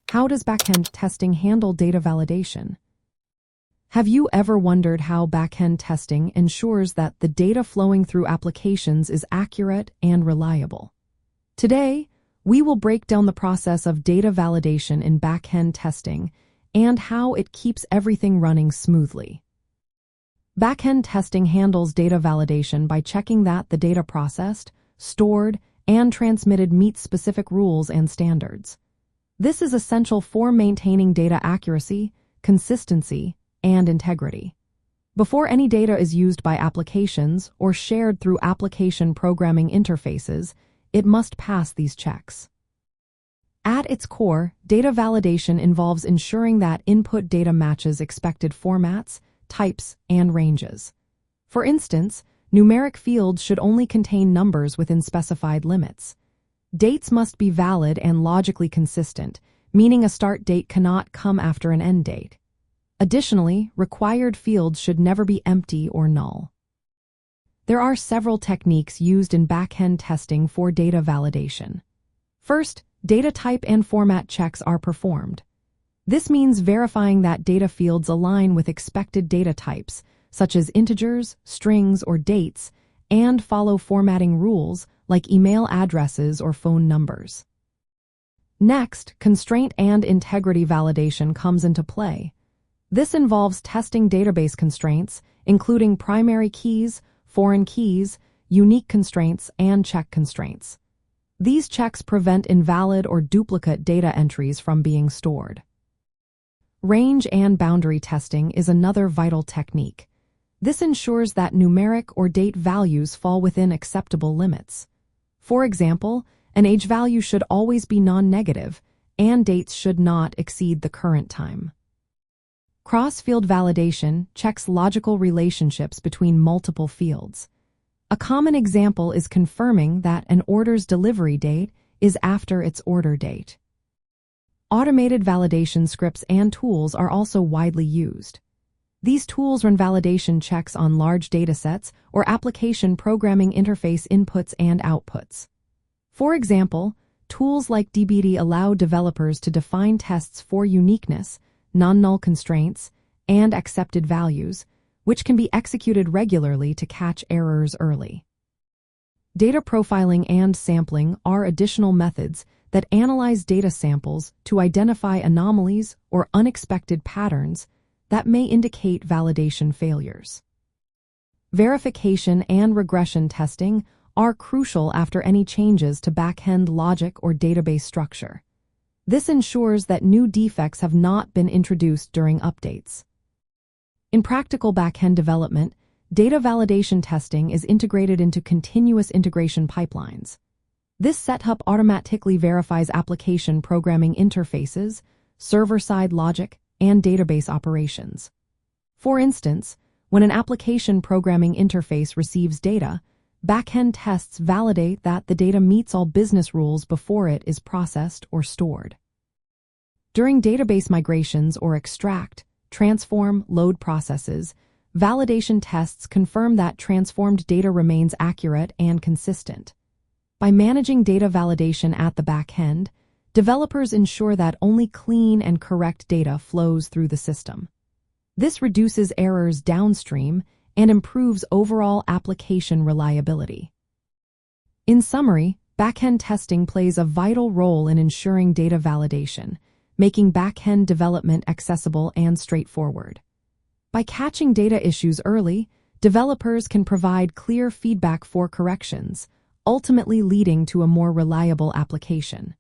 How does backend testing handle data validation? Have you ever wondered how backend testing ensures that the data flowing through applications is accurate and reliable? Today, we will break down the process of data validation in backend testing and how it keeps everything running smoothly. Backend testing handles data validation by checking that the data processed, stored, and transmitted meets specific rules and standards. This is essential for maintaining data accuracy, consistency, and integrity. Before any data is used by applications or shared through application programming interfaces, it must pass these checks. At its core, data validation involves ensuring that input data matches expected formats, types, and ranges. For instance, numeric fields should only contain numbers within specified limits. Dates must be valid and logically consistent, meaning a start date cannot come after an end date. Additionally, required fields should never be empty or null. There are several techniques used in backend testing for data validation. First, data type and format checks are performed. This means verifying that data fields align with expected data types, such as integers, strings, or dates, and follow formatting rules like email addresses or phone numbers. Next, constraint and integrity validation comes into play. This involves testing database constraints, including primary keys, foreign keys, unique constraints, and check constraints. These checks prevent invalid or duplicate data entries from being stored. Range and boundary testing is another vital technique. This ensures that numeric or date values fall within acceptable limits. For example, an age value should always be non-negative, and dates should not exceed the current time. Cross-field validation checks logical relationships between multiple fields. A common example is confirming that an order's delivery date is after its order date. Automated validation scripts and tools are also widely used. These tools run validation checks on large datasets or application programming interface inputs and outputs. For example, tools like dbt allow developers to define tests for uniqueness, non-null constraints, and accepted values, which can be executed regularly to catch errors early. Data profiling and sampling are additional methods that analyze data samples to identify anomalies or unexpected patterns that may indicate validation failures. Verification and regression testing are crucial after any changes to backend logic or database structure. This ensures that new defects have not been introduced during updates. In practical backend development, data validation testing is integrated into continuous integration pipelines. This setup automatically verifies application programming interfaces, server-side logic, and database operations. For instance, when an application programming interface receives data, backend tests validate that the data meets all business rules before it is processed or stored. During database migrations or extract, transform, load processes, validation tests confirm that transformed data remains accurate and consistent. By managing data validation at the backend, developers ensure that only clean and correct data flows through the system. This reduces errors downstream and improves overall application reliability. In summary, backend testing plays a vital role in ensuring data validation, making backend development accessible and straightforward. By catching data issues early, developers can provide clear feedback for corrections, ultimately leading to a more reliable application.